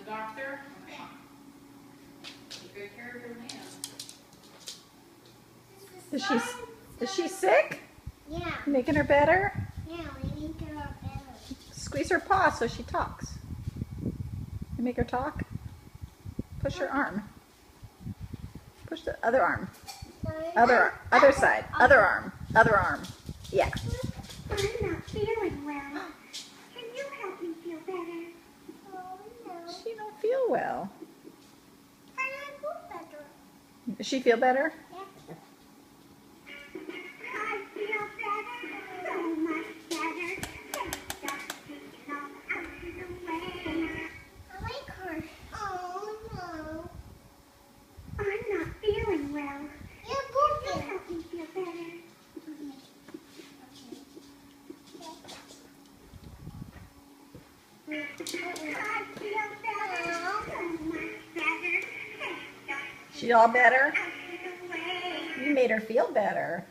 doctor? Okay. Take good care of your hand. Is she sick? Yeah. Making her better? Yeah, we need to her better. Squeeze her paw so she talks. You make her talk? Push her arm. Push the other arm. Other side. Other arm. Other arm. Yeah. I'm not feeling well. Can you help me feel better? Oh, no. She don't feel well. I feel better. Does she feel better? Yeah. I feel better. So much better. Just taking all out of the way. I like her. Oh, no. I'm not feeling well. Can you help me feel better? I feel better. So much better. She all better? Out of the way. You made her feel better.